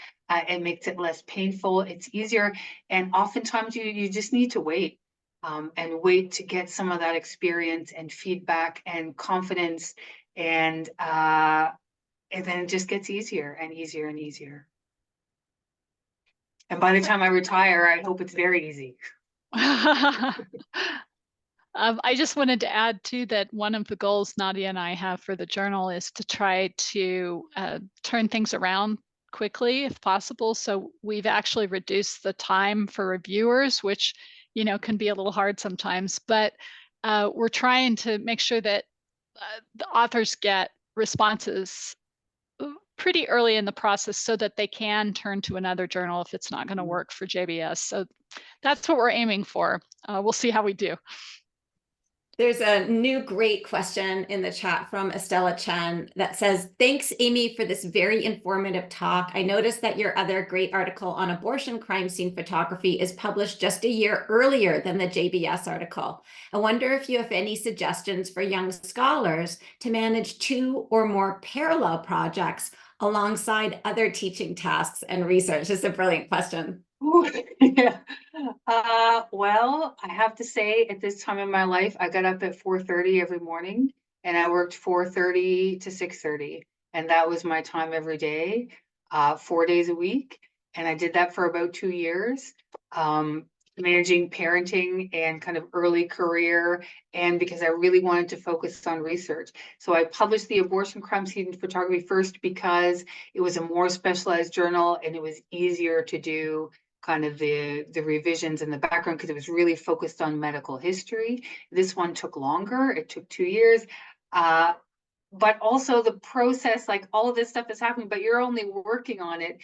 It makes it less painful, it's easier, and oftentimes you just need to wait and wait to get some of that experience and feedback and confidence And then it just gets easier and easier and easier. And by the time I retire, I hope it's very easy. I just wanted to add too that one of the goals Nadja and I have for the journal is to try to turn things around quickly if possible. So we've actually reduced the time for reviewers, which, you know, can be a little hard sometimes, but we're trying to make sure that the authors get responses pretty early in the process so that they can turn to another journal if it's not going to work for JBS. So that's what we're aiming for. We'll see how we do. There's a new great question in the chat from Estella Chen that says, thanks, Amy, for this very informative talk. I noticed that your other great article on abortion crime scene photography is published just a year earlier than the JBS article. I wonder if you have any suggestions for young scholars to manage 2 or more parallel projects alongside other teaching tasks and research. It's a brilliant question. Ooh, yeah. Well, I have to say at this time in my life, I got up at 4:30 every morning and I worked 4:30 to 6:30. And that was my time every day, 4 days a week. And I did that for about 2 years, managing parenting and kind of early career. And because I really wanted to focus on research. So I published the abortion crime scene photography first because it was a more specialized journal and it was easier to do kind of the revisions in the background because it was really focused on medical history. This one took longer. It took 2 years. But also the process, like all of this stuff is happening, but you're only working on it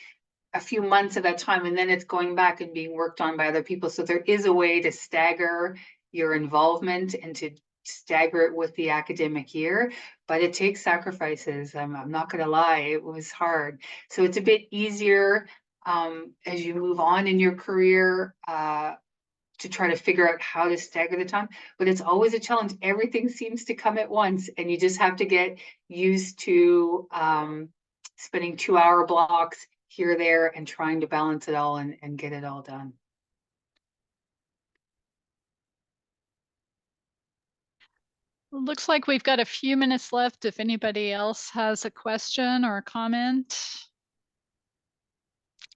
a few months at a time, and then it's going back and being worked on by other people. So there is a way to stagger your involvement and to stagger it with the academic year, but it takes sacrifices. I'm not going to lie, it was hard. So it's a bit easier as you move on in your career to try to figure out how to stagger the time, but it's always a challenge. Everything seems to come at once, and you just have to get used to spending 2-hour blocks here, there, and trying to balance it all and get it all done. Looks like we've got a few minutes left if anybody else has a question or a comment.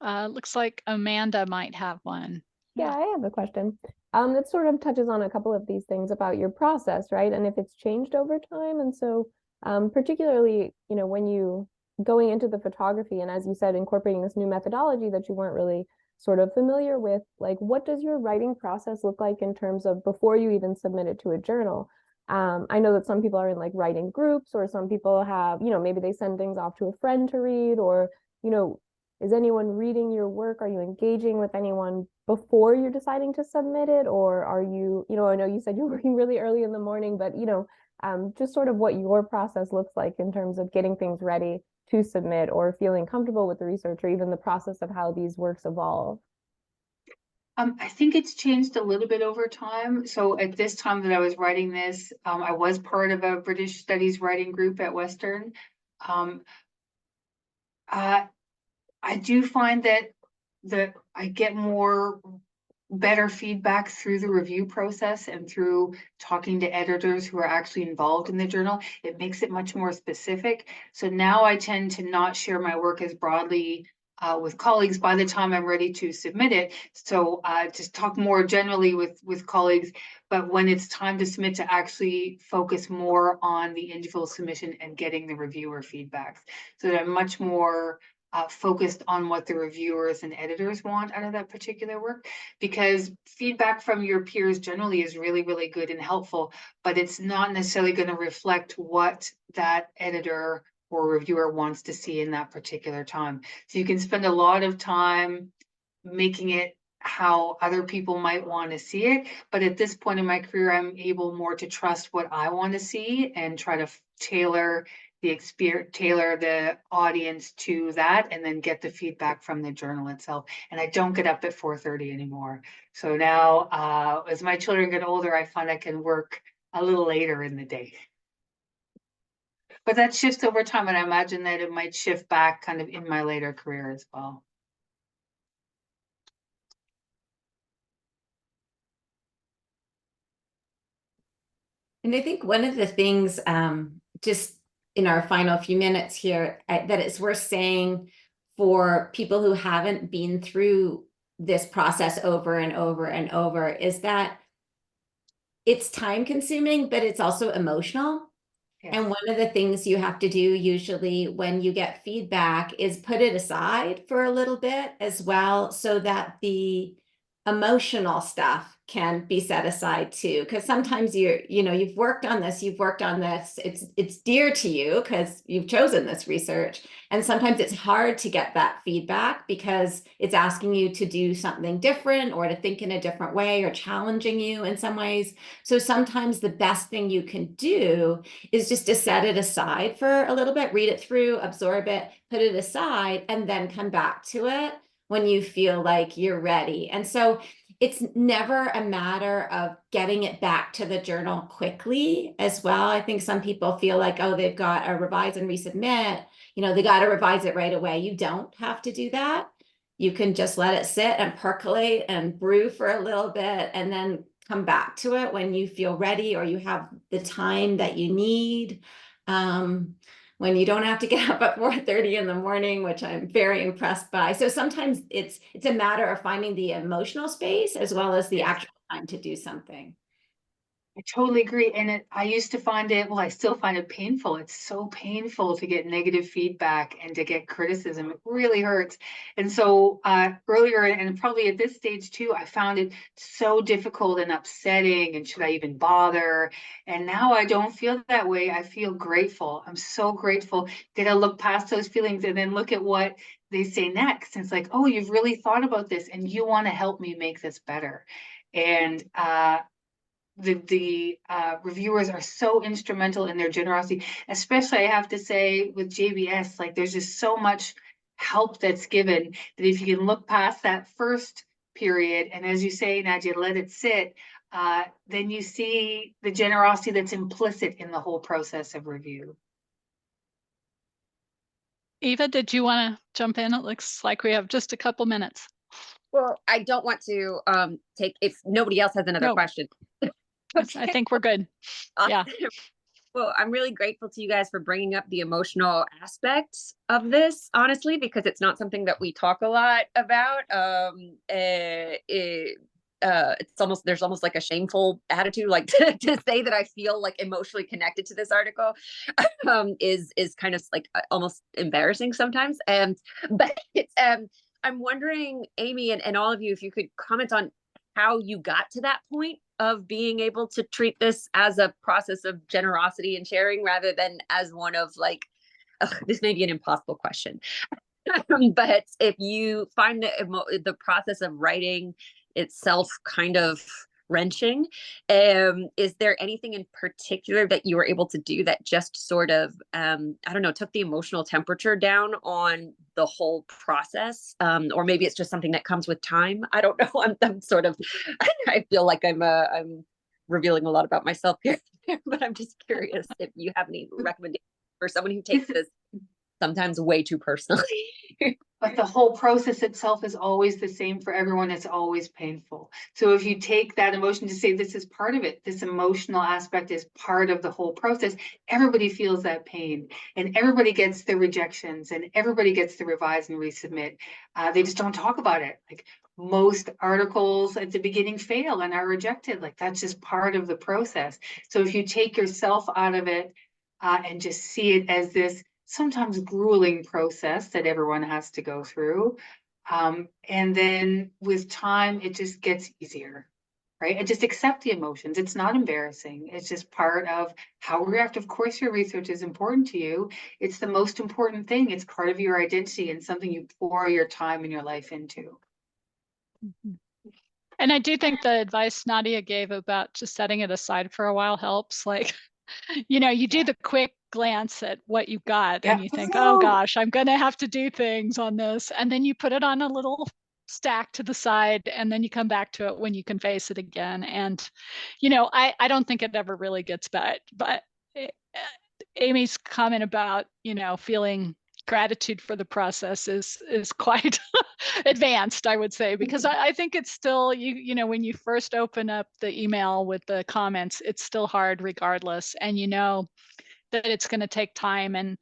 Looks like Amanda might have one. Yeah, I have a question. That sort of touches on a couple of these things about your process, right? And if it's changed over time. And so, particularly, you know, when you going into the photography and as you said, incorporating this new methodology that you weren't really sort of familiar with, like what does your writing process look like in terms of before you even submit it to a journal? I know that some people are in like writing groups, or some people have, you know, maybe they send things off to a friend to read, or, you know, is anyone reading your work? Are you engaging with anyone before you're deciding to submit it? Or are you, you know, I know you said you're working really early in the morning, but, you know, just sort of what your process looks like in terms of getting things ready to submit or feeling comfortable with the research or even the process of how these works evolve. I think it's changed a little bit over time. So at this time that I was writing this, I was part of a British Studies writing group at Western. I do find that I get more better feedback through the review process and through talking to editors who are actually involved in the journal. It makes it much more specific. So now I tend to not share my work as broadly with colleagues by the time I'm ready to submit it. So just talk more generally with colleagues, but when it's time to submit, to actually focus more on the individual submission and getting the reviewer feedbacks. So that I'm much more focused on what the reviewers and editors want out of that particular work, because feedback from your peers generally is really, really good and helpful, but it's not necessarily going to reflect what that editor or reviewer wants to see in that particular time. So you can spend a lot of time making it how other people might want to see it, but at this point in my career, I'm able more to trust what I want to see and try to tailor the experience, tailor the audience to that, and then get the feedback from the journal itself. And I don't get up at 4:30 anymore. So now, as my children get older, I find I can work a little later in the day. But that shifts over time, and I imagine that it might shift back kind of in my later career as well. And I think one of the things, just in our final few minutes here, that it's worth saying for people who haven't been through this process over and over and over is that it's time consuming, but it's also emotional. Yes. And one of the things you have to do usually when you get feedback is put it aside for a little bit as well, so that the emotional stuff can be set aside too. Because sometimes you've worked on this, it's dear to you because you've chosen this research. And sometimes it's hard to get that feedback because it's asking you to do something different or to think in a different way or challenging you in some ways. So sometimes the best thing you can do is just to set it aside for a little bit, read it through, absorb it, put it aside, and then come back to it when you feel like you're ready. And so it's never a matter of getting it back to the journal quickly as well. I think some people feel like, oh, they've got to revise and resubmit, they got to revise it right away. You don't have to do that. You can just let it sit and percolate and brew for a little bit and then come back to it when you feel ready or you have the time that you need. When you don't have to get up at 4:30 in the morning, which I'm very impressed by. So sometimes it's a matter of finding the emotional space as well as the actual time to do something. I totally agree. And I used to find it, well, I still find it painful. It's so painful to get negative feedback and to get criticism. It really hurts. And so earlier, and probably at this stage too, I found it so difficult and upsetting. And should I even bother? And now I don't feel that way. I feel grateful. I'm so grateful that I look past those feelings and then look at what they say next. And it's like, oh, you've really thought about this and you want to help me make this better. And the reviewers are so instrumental in their generosity, especially I have to say with JBS, like there's just so much help that's given that if you can look past that first period and as you say, Nadja, let it sit, then you see the generosity that's implicit in the whole process of review. Eva, did you want to jump in? It looks like we have just a couple minutes. Well, I don't want to take, if nobody else has another question. I think we're good. Yeah. Well, I'm really grateful to you guys for bringing up the emotional aspects of this, honestly, because it's not something that we talk a lot about. It's almost, there's almost like a shameful attitude, like to say that I feel like emotionally connected to this article is kind of like almost embarrassing sometimes. But it's, I'm wondering, Amy, and all of you, if you could comment on how you got to that point of being able to treat this as a process of generosity and sharing rather than as one of like, this may be an impossible question, but if you find the process of writing itself kind of wrenching, is there anything in particular that you were able to do that just sort of, I don't know, took the emotional temperature down on the whole process? Or maybe it's just something that comes with time. I don't know. I'm sort of, I feel like I'm revealing a lot about myself here, but I'm just curious if you have any recommendations for someone who takes this sometimes way too personally. But the whole process itself is always the same for everyone. It's always painful. So if you take that emotion to say this is part of it, this emotional aspect is part of the whole process, everybody feels that pain and everybody gets the rejections and everybody gets the revise and resubmit. They just don't talk about it. Like most articles at the beginning fail and are rejected. Like that's just part of the process. So if you take yourself out of it and just see it as this sometimes grueling process that everyone has to go through. And then with time, it just gets easier, right? And just accept the emotions. It's not embarrassing. It's just part of how we react. Of course, your research is important to you. It's the most important thing. It's part of your identity and something you pour your time and your life into. And I do think the advice Nadja gave about just setting it aside for a while helps. Like, you do the quick glance at what you've got and you think, oh gosh, I'm going to have to do things on this. And then you put it on a little stack to the side and then you come back to it when you can face it again. And, I don't think it ever really gets bad, but Amy's comment about, feeling gratitude for the process is quite advanced, I would say, because I think it's still, when you first open up the email with the comments, it's still hard regardless. And that it's going to take time, and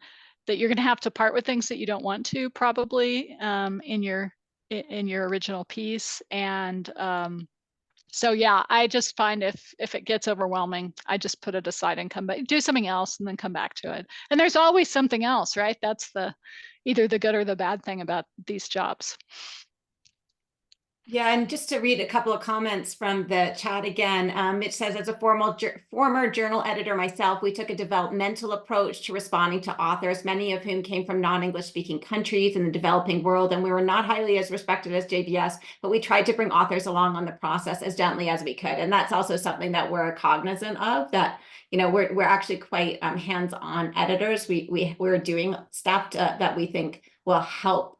that you're going to have to part with things that you don't want to probably in your original piece. And so yeah, I just find if it gets overwhelming, I just put it aside and come back, do something else, and then come back to it. And there's always something else, right? That's either the good or the bad thing about these jobs. Yeah, and just to read a couple of comments from the chat again, Mitch says, as a former journal editor myself, we took a developmental approach to responding to authors, many of whom came from non-English speaking countries in the developing world, and we were not highly as respected as JBS, but we tried to bring authors along on the process as gently as we could. And that's also something that we're cognizant of, that, you know, we're actually quite hands-on editors. We're doing stuff that we think will help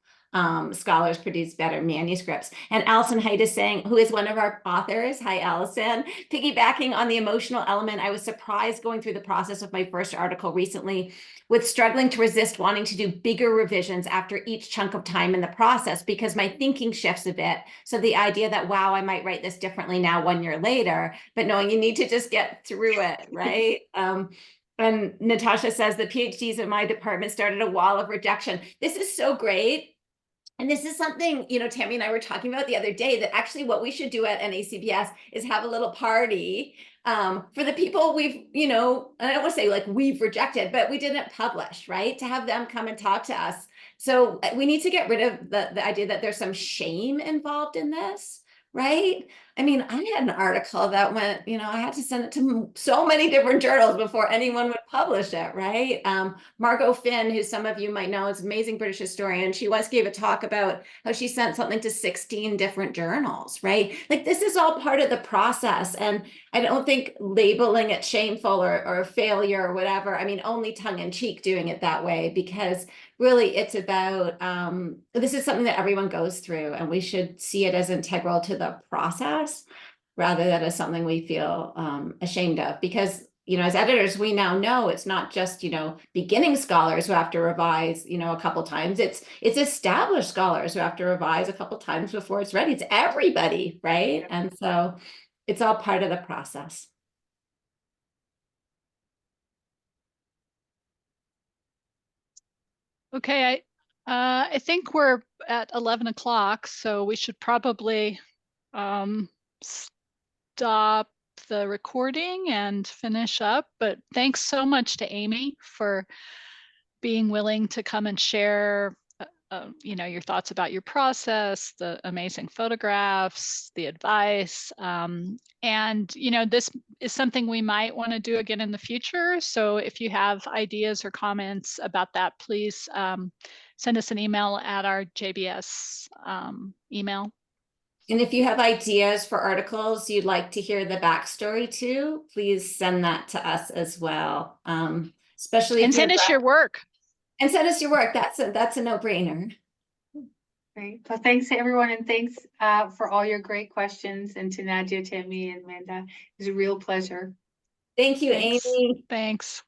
scholars produce better manuscripts. And Alison Haidt is saying, who is one of our authors, hi Alison, piggybacking on the emotional element, I was surprised going through the process of my first article recently with struggling to resist wanting to do bigger revisions after each chunk of time in the process, because my thinking shifts a bit. So the idea that, wow, I might write this differently now 1 year later, but knowing you need to just get through it, right? And Natasha says, the PhDs in my department started a wall of rejection. This is so great. And this is something, you know, Tammy and I were talking about the other day, that actually what we should do at NACBS is have a little party for the people we've, you know, I don't want to say like we've rejected, but we didn't publish, right? To have them come and talk to us. So we need to get rid of the idea that there's some shame involved in this, right? I mean, I had an article that went, you know, I had to send it to so many different journals before anyone would publish it, right? Margot Finn, who some of you might know, is an amazing British historian. She once gave a talk about how she sent something to 16 different journals, right? Like, this is all part of the process. And I don't think labeling it shameful or failure or whatever, I mean, only tongue in cheek doing it that way, because really it's about, this is something that everyone goes through, and we should see it as integral to the process rather than as something we feel ashamed of. Because, you know, as editors, we now know it's not just, you know, beginning scholars who have to revise, you know, a couple times. It's established scholars who have to revise a couple times before it's ready. It's everybody, right? And so it's all part of the process. Okay, I think we're at 11 o'clock, so we should probably stop the recording and finish up. But thanks so much to Amy for being willing to come and share you know, your thoughts about your process, the amazing photographs, the advice. And, you know, this is something we might want to do again in the future. So if you have ideas or comments about that, please send us an email at our JBS email. And if you have ideas for articles you'd like to hear the backstory to, please send that to us as well. Especially and send us your work. And send us your work. That's a no-brainer. Great. Well, thanks to everyone, and thanks for all your great questions, and to Nadja, Tammy, and Amanda. It was a real pleasure. Thank you, Thanks. Amy. Thanks.